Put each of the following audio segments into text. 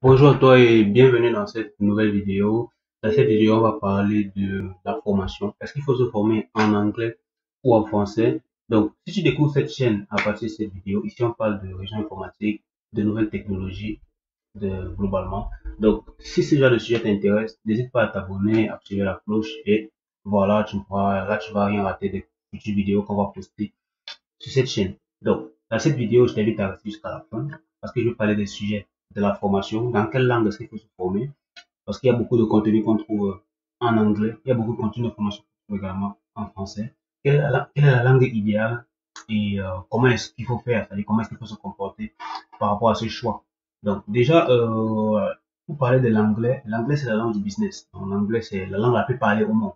Bonjour à toi et bienvenue dans cette nouvelle vidéo. Dans cette vidéo, on va parler de la formation. Est-ce qu'il faut se former en anglais ou en français? Donc, si tu découvres cette chaîne à partir de cette vidéo, ici on parle de région informatique, de nouvelles technologies, globalement. Donc, si ce genre de sujet t'intéresse, n'hésite pas à t'abonner, à activer la cloche et voilà, tu vas rien rater des futures vidéos qu'on va poster sur cette chaîne. Donc, dans cette vidéo, je t'invite à rester jusqu'à la fin parce que je vais parler des sujets de la formation. Dans quelle langue est-ce qu'il faut se former? Parce qu'il y a beaucoup de contenu qu'on trouve en anglais. Il y a beaucoup de contenu de formation qu'on trouve également en français. Quelle est la langue idéale et comment est-ce qu'il faut faire? C'est-à-dire comment est-ce qu'il faut se comporter par rapport à ce choix? Donc, déjà, pour parler de l'anglais, l'anglais c'est la langue du business. Donc, l'anglais c'est la langue la plus parlée au monde.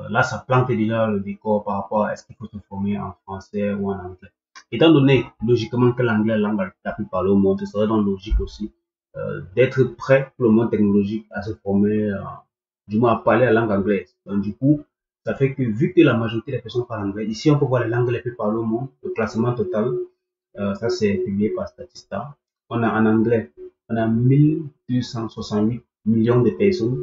Là, ça plante déjà le décor par rapport à est-ce qu'il faut se former en français ou en anglais. Étant donné logiquement que l'anglais est la langue la plus parlée au monde, ce serait donc logique aussi d'être prêt pour le monde technologique à se former, du moins à parler la langue anglaise. Donc du coup, ça fait que vu que la majorité des personnes parlent anglais, ici on peut voir les langues les plus parlées au monde, le classement total, ça c'est publié par Statista. On a en anglais, on a 1268 millions de personnes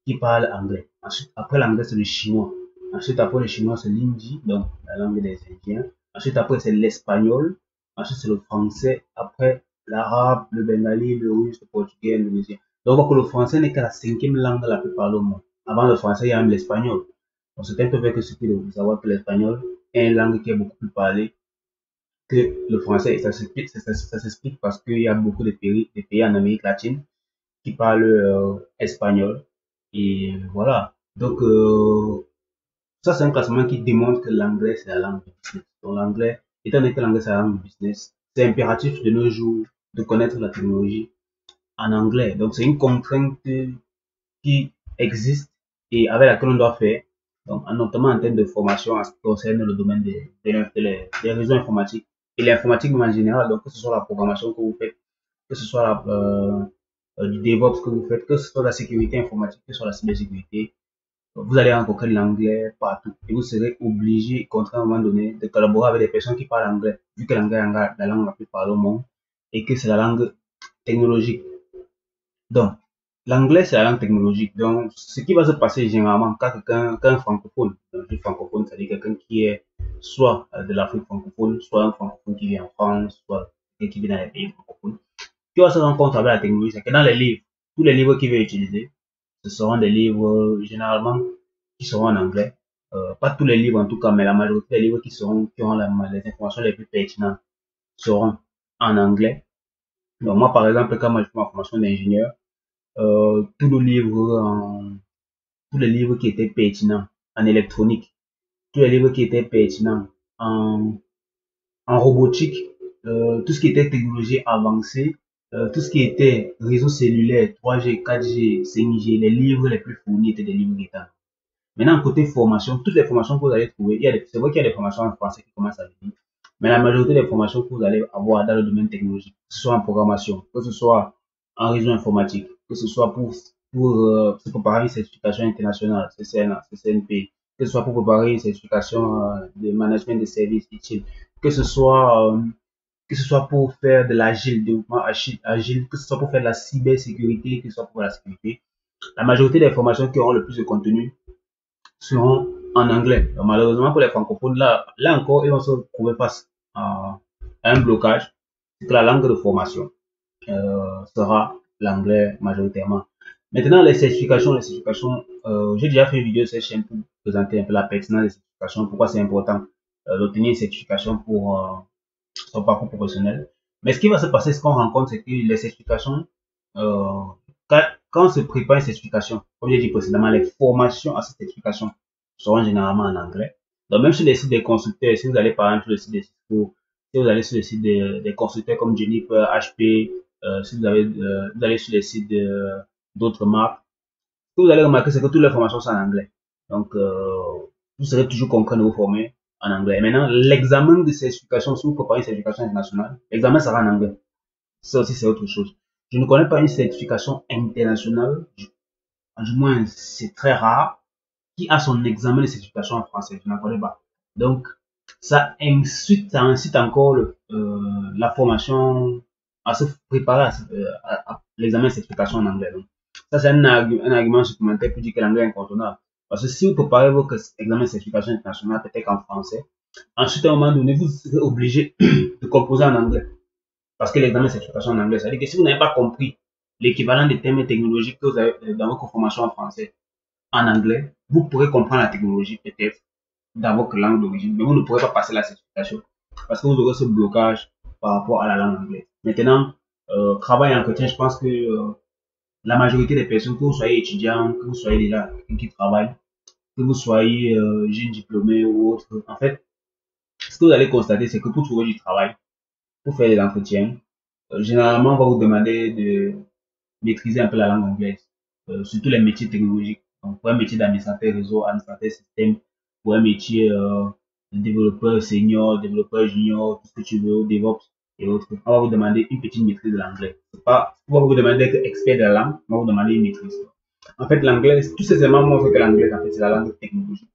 qui parlent anglais. Ensuite, après l'anglais, c'est le chinois. Ensuite, après le chinois, c'est l'hindi, donc la langue des Indiens. Ensuite, après, c'est l'espagnol. Ensuite, c'est le français. Après, l'arabe, le bengali, le russe, le portugais, l'indonésien. Donc, on voit que le français n'est que la cinquième langue la plus parlée au monde. Avant le français, il y a même l'espagnol. Donc, c'est un peu vrai que ce qu'il faut savoir que l'espagnol est une langue qui est beaucoup plus parlée que le français. Et ça s'explique parce qu'il y a beaucoup de pays en Amérique latine qui parlent espagnol. Et voilà. Donc, ça, c'est un classement qui démontre que l'anglais, c'est la langue du business. Donc, l'anglais, étant donné que l'anglais, c'est la langue du business, c'est impératif de nos jours de connaître la technologie en anglais. Donc, c'est une contrainte qui existe et avec laquelle on doit faire. Donc, notamment en termes de formation en ce qui concerne le domaine des réseaux informatiques et l'informatique même en général. Donc, que ce soit la programmation que vous faites, que ce soit du DevOps que vous faites, que ce soit la sécurité informatique, que ce soit la cybersécurité, vous allez rencontrer l'anglais partout et vous serez obligé, contraint à un moment donné, de collaborer avec des personnes qui parlent anglais, vu que l'anglais est la langue la plus parlée au monde et que c'est la langue technologique. Donc, l'anglais, c'est la langue technologique. Donc, ce qui va se passer généralement quand qu'un francophone, un francophone, c'est-à-dire quelqu'un qui est soit de l'Afrique francophone, soit un francophone qui vit en France, soit quelqu'un qui vit dans les pays francophones, qui va se rendre compte avec la technologie, c'est que dans les livres, tous les livres qu'il va utiliser, ce seront des livres généralement qui seront en anglais. Pas tous les livres en tout cas, mais la majorité des livres qui auront les informations les plus pertinentes seront en anglais. Donc moi par exemple, quand moi je fais ma formation d'ingénieur, tous les livres tous les livres qui étaient pertinents en électronique, tous les livres qui étaient pertinents en, en robotique, tout ce qui était technologie avancée, tout ce qui était réseau cellulaire, 3G, 4G, 5G, les livres les plus fournis étaient des livres d'État. Maintenant, côté formation, toutes les formations que vous allez trouver, c'est vrai qu'il y a des formations en français qui commencent à venir, mais la majorité des formations que vous allez avoir dans le domaine technologique, que ce soit en programmation, que ce soit en réseau informatique, que ce soit pour se préparer une certification internationale, CCNA, CCNP, que ce soit pour préparer une certification de management des services utile, que ce soit euh, que ce soit pour faire de l'agile, développement agile, que ce soit pour faire de la cybersécurité, que ce soit pour la sécurité. La majorité des formations qui auront le plus de contenu seront en anglais. Donc, malheureusement pour les francophones, là encore, ils vont se trouver face à un blocage. C'est que la langue de formation sera l'anglais majoritairement. Maintenant, j'ai déjà fait une vidéo sur cette chaîne pour présenter un peu la pertinence des certifications, pourquoi c'est important d'obtenir une certification pour son parcours professionnel. Mais ce qui va se passer, ce qu'on rencontre, c'est que les certifications, euh, quand on se prépare une certification, comme j'ai dit précédemment, les formations à cette certification seront généralement en anglais. Donc même sur les sites des constructeurs, si vous allez par exemple sur le site des Cisco, si vous allez sur le site des constructeurs comme Juniper, HP, si vous allez sur les sites d'autres marques, ce que vous allez remarquer, c'est que toutes les formations sont en anglais. Donc, vous serez toujours contraint de vous former en anglais. Et maintenant, l'examen de certification, si vous préparez une certification internationale, l'examen sera en anglais. Ça aussi, c'est autre chose. Je ne connais pas une certification internationale, du moins, c'est très rare, qui a son examen de certification en français. Je n'en connais pas. Donc, ça incite encore la formation à se préparer l'examen de certification en anglais. Donc, ça, c'est un argument supplémentaire pour dire que l'anglais est incontournable. Parce que si vous préparez votre examen de certification internationale, peut-être en français, ensuite, à un moment donné, vous serez obligé de composer en anglais. Parce que l'examen de certification en anglais, ça veut dire que si vous n'avez pas compris l'équivalent des termes technologiques que vous avez dans votre formation en français, en anglais, vous pourrez comprendre la technologie peut-être dans votre langue d'origine, mais vous ne pourrez pas passer la certification parce que vous aurez ce blocage par rapport à la langue anglaise. Maintenant, travail et entretien, je pense que la majorité des personnes, que vous soyez étudiant, que vous soyez déjà quelqu'un qui travaille, que vous soyez jeune diplômé ou autre, en fait, ce que vous allez constater, c'est que pour trouver du travail, pour faire des entretiens, généralement, on va vous demander de maîtriser un peu la langue anglaise, surtout les métiers technologiques. Donc, pour un métier d'administrateur réseau, administrateur système, pour un métier de développeur senior, développeur junior, tout ce que tu veux, DevOps et autres, on va vous demander une petite maîtrise de l'anglais. C'est pas, on va vous demander d'être expert de la langue, on va vous demander une maîtrise. En fait, l'anglais, tout ces éléments montrent que l'anglais, en fait, c'est la langue technologique.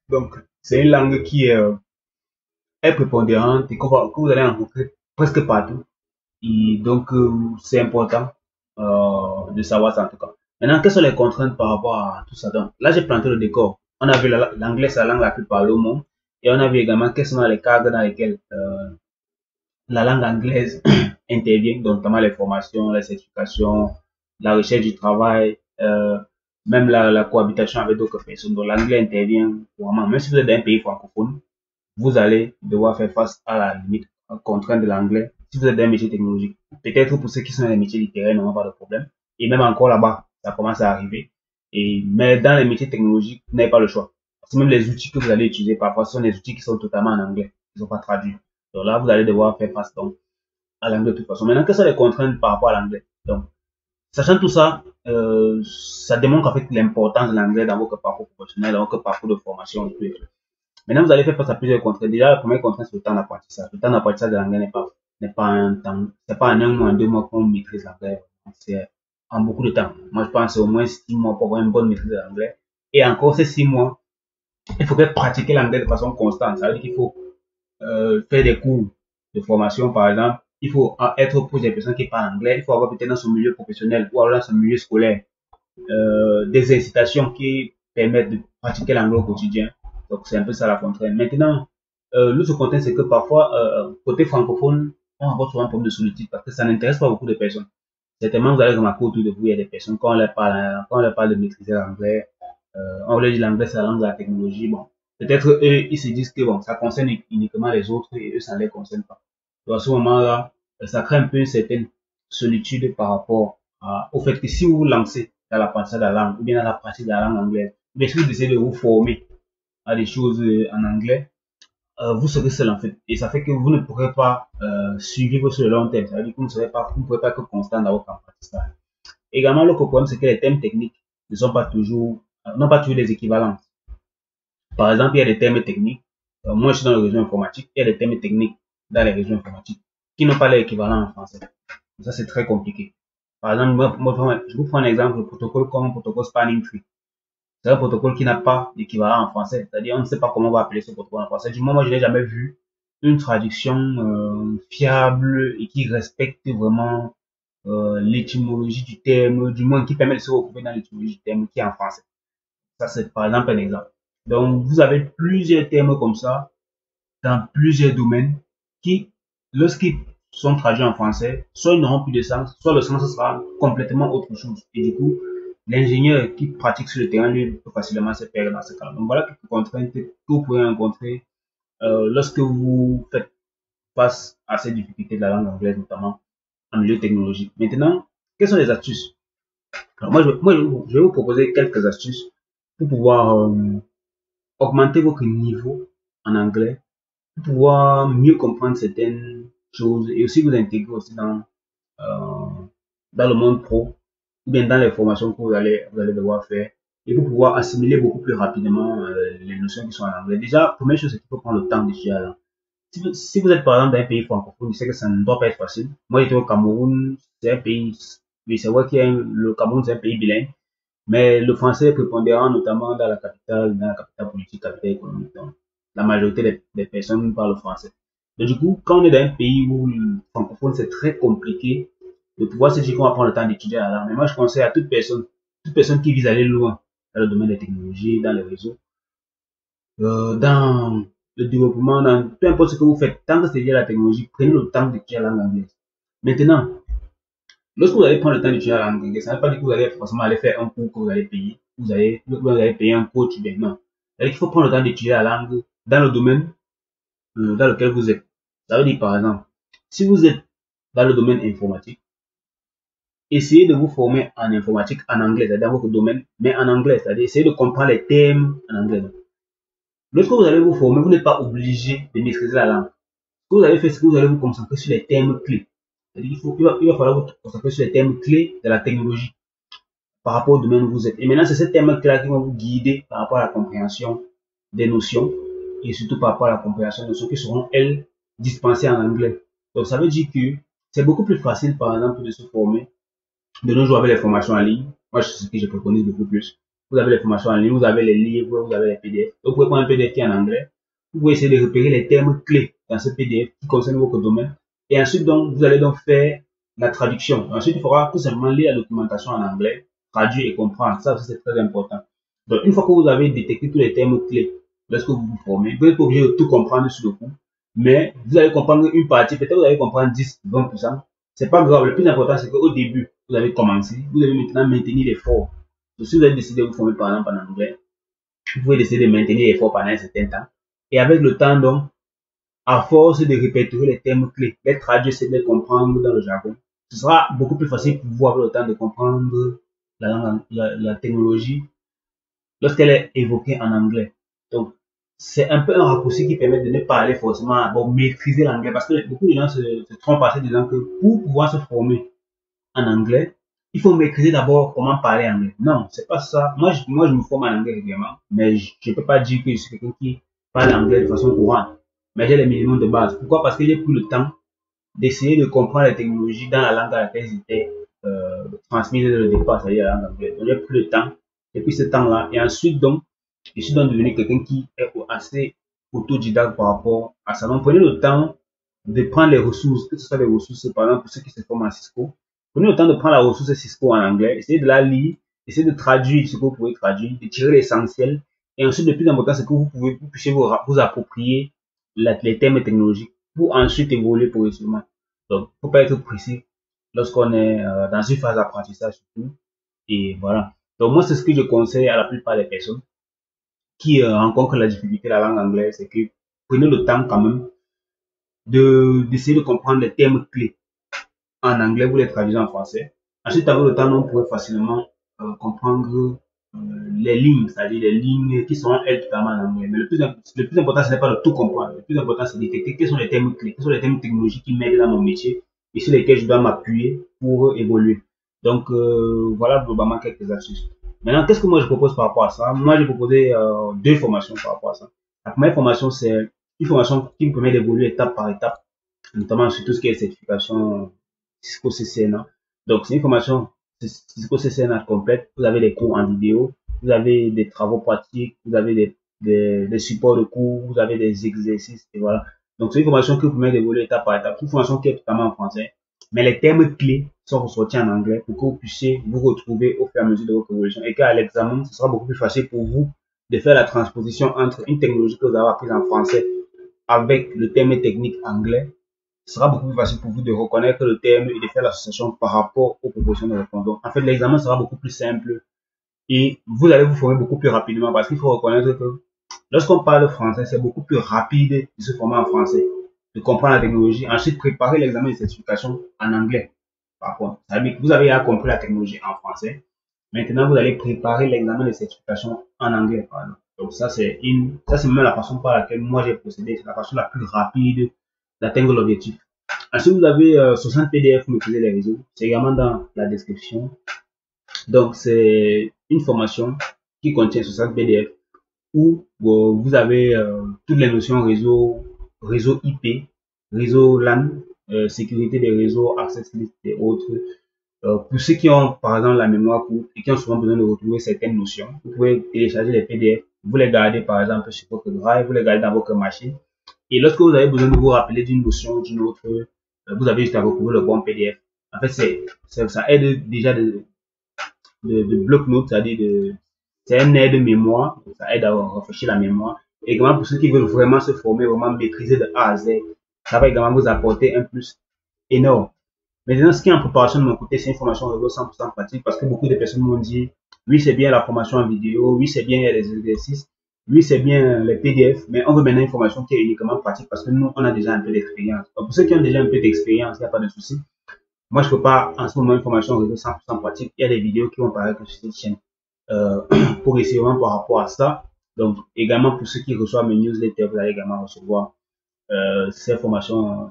Donc, c'est une langue qui est prépondérante et que vous allez rencontrer presque partout. Et donc, c'est important de savoir ça en tout cas. Maintenant, quelles sont les contraintes par rapport à tout ça? Donc, là, j'ai planté le décor. On a vu l'anglais, c'est la langue la plus parlée au monde. Et on a vu également quels sont les cadres dans lesquels la langue anglaise intervient, donc notamment les formations, les certifications, la recherche du travail, même la cohabitation avec d'autres personnes. Donc, l'anglais intervient vraiment. Même si vous êtes dans un pays francophone, vous allez devoir faire face à la limite contrainte de l'anglais si vous êtes dans un métier technologique. Peut-être pour ceux qui sont dans les métiers littéraires, n'auront pas de problème. Et même encore là-bas, ça commence à arriver. Mais dans les métiers technologiques, vous n'avez pas le choix. Parce que même les outils que vous allez utiliser, parfois, ce sont des outils qui sont totalement en anglais. Ils ne sont pas traduits. Donc là, vous allez devoir faire face donc, à l'anglais de toute façon. Maintenant, quelles sont les contraintes par rapport à l'anglais? Donc, sachant tout ça, ça démontre en fait l'importance de l'anglais dans votre parcours professionnel, dans votre parcours de formation et tout. Maintenant, vous allez faire face à plusieurs contraintes. Déjà, la première contrainte, c'est le temps d'apprentissage. Le temps d'apprentissage de l'anglais n'est pas un temps, c'est pas en un mois, en 2 mois qu'on maîtrise l'anglais. C'est en beaucoup de temps. Moi, je pense que c'est au moins 6 mois pour avoir une bonne maîtrise de l'anglais. Et encore ces 6 mois, il faudrait pratiquer l'anglais de façon constante. Ça veut dire qu'il faut faire des cours de formation, par exemple. Il faut être proche des personnes qui parlent anglais. Il faut avoir peut-être dans son milieu professionnel ou alors dans son milieu scolaire des incitations qui permettent de pratiquer l'anglais au quotidien. Donc, c'est un peu ça la contrainte. Maintenant, l'autre contrainte, c'est que parfois, côté francophone, on rencontre souvent un problème de solitude parce que ça n'intéresse pas beaucoup de personnes. Certainement, vous allez remarquer autour de vous, il y a des personnes, quand on leur parle de maîtriser l'anglais, on leur dit l'anglais, c'est la langue de la technologie. Bon, peut-être eux, ils se disent que bon, ça concerne uniquement les autres et eux, ça ne les concerne pas. Donc, à ce moment-là, ça crée un peu une certaine solitude par rapport au fait que si vous vous lancez dans l'apprentissage de la langue ou bien dans la pratique de la langue anglaise, mais si vous décidez de vous former à des choses en anglais, vous serez seul en fait. Et ça fait que vous ne pourrez pas suivre sur le long terme. Ça veut dire que vous ne pourrez pas être constant dans votre apprentissage. Également, l'autre problème, c'est que les thèmes techniques ne sont pas toujours, n'ont pas toujours des équivalences. Par exemple, il y a des termes techniques. Moi, je suis dans le réseau informatique. Il y a des termes techniques dans les réseaux informatiques qui n'ont pas l'équivalent en français. Ça, c'est très compliqué. Par exemple, moi, je vous prends un exemple, le protocole comme le protocole Spanning Tree. C'est un protocole qui n'a pas d'équivalent en français. C'est-à-dire, on ne sait pas comment on va appeler ce protocole en français. Du moment, moi, je n'ai jamais vu une traduction fiable et qui respecte vraiment l'étymologie du terme, du moins qui permet de se retrouver dans l'étymologie du terme qui est en français. Ça, c'est par exemple un exemple. Donc, vous avez plusieurs termes comme ça dans plusieurs domaines qui, lorsqu'ils sont traduits en français, soit ils n'auront plus de sens, soit le sens sera complètement autre chose. Et du coup, l'ingénieur qui pratique sur le terrain, lui, peut facilement se perdre dans ce cas-là. Donc voilà quelques contraintes que vous pouvez rencontrer lorsque vous faites face à ces difficultés de la langue anglaise, notamment en milieu technologique. Maintenant, quelles sont les astuces? Alors je vais vous proposer quelques astuces pour pouvoir augmenter votre niveau en anglais, pour pouvoir mieux comprendre certaines choses et aussi vous intégrer aussi dans le monde pro ou bien dans les formations que vous allez devoir faire et pour pouvoir assimiler beaucoup plus rapidement les notions qui sont en anglais. Déjà, première chose, c'est qu'il faut prendre le temps d'étudier la langue. Si vous êtes par exemple dans un pays francophone, je sais que ça ne doit pas être facile. Moi, j'étais au Cameroun, c'est un pays, oui, c'est vrai que le Cameroun, c'est un pays bilingue, mais le français est prépondérant, notamment dans la capitale politique, capitale économique. Donc, la majorité des personnes parlent français. Donc, du coup, quand on est dans un pays où le francophone, c'est très compliqué de pouvoir se dire qu'on va prendre le temps d'étudier la langue. Mais moi, je conseille à toute personne qui vise à aller loin dans le domaine des technologies, dans les réseaux, dans le développement, dans peu importe ce que vous faites, tant que c'est lié à la technologie, prenez le temps d'étudier la langue anglaise. Maintenant, lorsque vous allez prendre le temps d'étudier la langue anglaise, ça ne veut pas dire que vous allez forcément aller faire un cours que vous allez payer, vous allez payer un coach, bien non. C'est-à-dire qu'il faut prendre le temps d'étudier la langue dans le domaine dans lequel vous êtes. Ça veut dire, par exemple, si vous êtes dans le domaine informatique, essayez de vous former en informatique en anglais, c'est-à-dire dans votre domaine, mais en anglais, c'est-à-dire essayez de comprendre les termes en anglais. Lorsque vous allez vous former, vous n'êtes pas obligé de maîtriser la langue. Ce que vous allez faire, c'est que vous allez vous concentrer sur les termes clés. C'est-à-dire il va falloir vous concentrer sur les termes clés de la technologie par rapport au domaine où vous êtes. Et maintenant, c'est ces termes clés qui vont vous guider par rapport à la compréhension des notions et surtout par rapport à la compréhension des notions qui seront, elles, dispensées en anglais. Donc, ça veut dire que c'est beaucoup plus facile, par exemple, de se former de nos jours avec les formations en ligne. Moi, c'est ce que je préconise beaucoup plus. Vous avez les formations en ligne, vous avez les livres, vous avez les PDF. Donc, vous pouvez prendre un PDF qui est en anglais. Vous pouvez essayer de repérer les termes clés dans ce PDF qui concernent votre domaine. Et ensuite, donc, vous allez donc faire la traduction. Ensuite, il faudra tout simplement lire la documentation en anglais, traduire et comprendre. Ça aussi, c'est très important. Donc, une fois que vous avez détecté tous les termes clés lorsque vous vous formez, vous n'êtes pas obligé de tout comprendre sur le coup. Mais vous allez comprendre une partie, peut-être vous allez comprendre 10, 20%. C'est pas grave. Le plus important, c'est qu'au début, vous avez commencé. Vous devez maintenant maintenir l'effort. Si vous avez décidé de vous former par exemple en anglais, vous pouvez décider de maintenir l'effort pendant un certain temps. Et avec le temps, donc, à force de répéter les termes clés, les traduire, c'est de les comprendre dans le jargon, ce sera beaucoup plus facile pour vous avoir le temps de comprendre la technologie lorsqu'elle est évoquée en anglais. Donc, c'est un peu un raccourci qui permet de ne pas aller forcément maîtriser l'anglais parce que beaucoup de gens se trompent en se disant que pour pouvoir se former en anglais, il faut maîtriser d'abord comment parler anglais. Non, c'est pas ça. Moi, je me forme en anglais régulièrement, mais je ne peux pas dire que je suis quelqu'un qui parle anglais de façon courante. Mais j'ai les minimums de base. Pourquoi? Parce que j'ai pris le temps d'essayer de comprendre les technologies dans la langue à laquelle ils étaient transmises dès le départ, c'est-à-dire la langue anglaise. Donc, j'ai pris le temps, j'ai pris ce temps-là, et ensuite, donc, je suis donc devenu quelqu'un qui est assez autodidacte par rapport à ça. Donc, prenez le temps de prendre les ressources, que ce soit des ressources, par exemple, pour ceux qui se forment en Cisco. Prenez le temps de prendre la ressource Cisco en anglais, essayez de la lire, essayez de traduire ce que vous pouvez traduire, de tirer l'essentiel. Et ensuite, le plus important, c'est que vous puissiez vous approprier les thèmes technologiques pour ensuite évoluer progressivement. Donc, faut pas être précis lorsqu'on est dans une phase d'apprentissage surtout. Et voilà. Donc, moi, c'est ce que je conseille à la plupart des personnes qui rencontrent la difficulté de la langue anglaise, c'est que prenez le temps quand même d'essayer de comprendre les termes clés en anglais, vous les traduisez en français. Ensuite, avec le temps, on pourrait facilement comprendre les lignes, c'est-à-dire les lignes qui sont elles totalement en anglais. Mais le plus important, ce n'est pas de tout comprendre. Le plus important, c'est de détecter quels sont les termes clés, quels sont les termes technologiques qui m'aident dans mon métier et sur lesquels je dois m'appuyer pour évoluer. Donc, voilà globalement quelques astuces. Maintenant, qu'est-ce que moi je propose par rapport à ça? Moi, j'ai proposé deux formations par rapport à ça. La première formation, c'est une formation qui me permet d'évoluer étape par étape, notamment sur tout ce qui est certification Cisco CCNA. Donc, c'est une formation Cisco CCNA complète. Vous avez des cours en vidéo, vous avez des travaux pratiques, vous avez des supports de cours, vous avez des exercices, et voilà. Donc, c'est une formation qui vous permet d'évoluer étape par étape. Une formation qui est totalement en français, mais les termes clés sont ressortis en anglais pour que vous puissiez vous retrouver au fur et à mesure de votre évolution et qu'à l'examen, ce sera beaucoup plus facile pour vous de faire la transposition entre une technologie que vous avez apprise en français avec le terme technique anglais. Ce sera beaucoup plus facile pour vous de reconnaître le terme et de faire l'association par rapport aux propositions de réponse. Donc, en fait, l'examen sera beaucoup plus simple et vous allez vous former beaucoup plus rapidement parce qu'il faut reconnaître que lorsqu'on parle français, c'est beaucoup plus rapide de se former en français, de comprendre la technologie, ensuite préparer l'examen de certification en anglais. Par contre, vous avez déjà compris la technologie en français. Maintenant, vous allez préparer l'examen de certification en anglais. Pardon. Donc, ça, c'est même la façon par laquelle moi j'ai procédé. C'est la façon la plus rapide d'atteindre l'objectif. Ensuite, vous avez 60 PDF pour maîtriser les réseaux. C'est également dans la description. Donc, c'est une formation qui contient 60 PDF où vous avez toutes les notions réseau IP, réseau LAN, sécurité des réseaux, access list et autres. Pour ceux qui ont, par exemple, la mémoire courte et qui ont souvent besoin de retrouver certaines notions, vous pouvez télécharger les PDF, vous les gardez, par exemple, sur votre drive, vous les gardez dans votre machine. Et lorsque vous avez besoin de vous rappeler d'une notion ou d'une autre, vous avez juste à retrouver le bon PDF En fait, ça aide déjà de bloc-notes, c'est-à-dire c'est un aide mémoire, ça aide à rafraîchir la mémoire. Et également pour ceux qui veulent vraiment se former, vraiment maîtriser de A à Z, ça va également vous apporter un plus énorme. Maintenant, ce qui est en préparation de mon côté, c'est une formation réseau 100% pratique parce que beaucoup de personnes m'ont dit, oui, c'est bien la formation en vidéo, oui, c'est bien les exercices, oui, c'est bien les PDF, mais on veut maintenant une formation qui est uniquement pratique parce que nous, on a déjà un peu d'expérience. Donc, pour ceux qui ont déjà un peu d'expérience, il n'y a pas de souci. Moi, je ne peux pas en ce moment une formation réseau 100% pratique. Il y a des vidéos qui vont paraître sur cette chaîne progressivement par rapport à ça. Donc, également pour ceux qui reçoivent mes newsletters, vous allez également recevoir ces formations,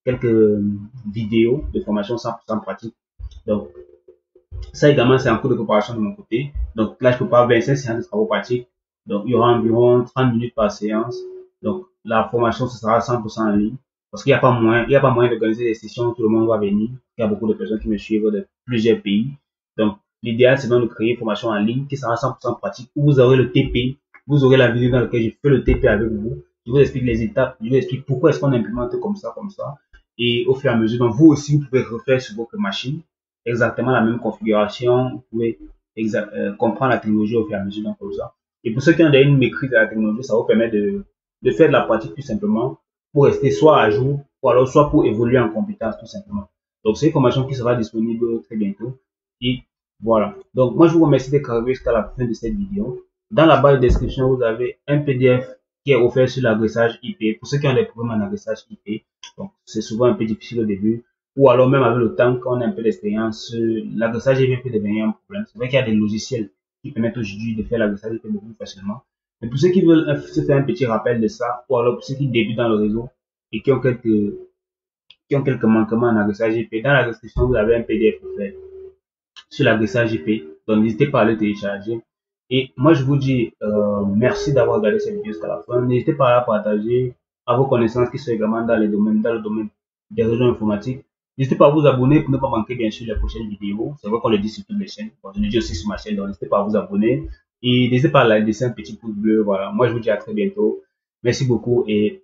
quelques vidéos de formation 100% pratique. Donc, ça également, c'est un cours de préparation de mon côté. Donc là, je peux pas 25 séances de travaux pratiques. Donc, il y aura environ 30 minutes par séance. Donc, la formation, ce sera 100% en ligne. Parce qu'il n'y a pas moyen, il y a pas moyen d'organiser des sessions où tout le monde va venir. Il y a beaucoup de personnes qui me suivent de plusieurs pays. Donc, l'idéal, c'est donc de créer une formation en ligne qui sera 100% pratique où vous aurez le TP. Vous aurez la vidéo dans laquelle je fais le TP avec vous. Je vous explique les étapes. Je vous explique pourquoi est-ce qu'on implémente comme ça, comme ça. Et au fur et à mesure, donc vous aussi, vous pouvez refaire sur votre machine exactement la même configuration. Vous pouvez comprendre la technologie au fur et à mesure, donc comme ça. Et pour ceux qui ont déjà une maîtrise de la technologie, ça vous permet de faire de la pratique tout simplement pour rester soit à jour, ou alors soit pour évoluer en compétence tout simplement. Donc c'est une formation qui sera disponible très bientôt. Et voilà. Donc moi je vous remercie d'être arrivé jusqu'à la fin de cette vidéo. Dans la barre de description, vous avez un PDF qui est offert sur l'agressage IP. Pour ceux qui ont des problèmes en agressage IP, donc c'est souvent un peu difficile au début, ou alors même avec le temps, quand on a un peu d'expérience, l'agressage IP peut devenir un problème. C'est vrai qu'il y a des logiciels qui permettent aujourd'hui de faire l'agressage IP beaucoup plus facilement. Mais pour ceux qui veulent se faire un petit rappel de ça, ou alors pour ceux qui débutent dans le réseau et qui ont quelques manquements en agressage IP, dans la description, vous avez un PDF offert sur l'agressage IP. Donc n'hésitez pas à le télécharger. Et moi, je vous dis merci d'avoir regardé cette vidéo jusqu'à la fin. N'hésitez pas à la partager à vos connaissances qui sont également dans le domaine des réseaux informatiques. N'hésitez pas à vous abonner pour ne pas manquer bien sûr les prochaines vidéos. C'est vrai qu'on le dit sur toutes les chaînes. Bon, je le dis aussi sur ma chaîne, donc n'hésitez pas à vous abonner. Et n'hésitez pas à laisser un petit pouce bleu. Voilà. Moi, je vous dis à très bientôt. Merci beaucoup et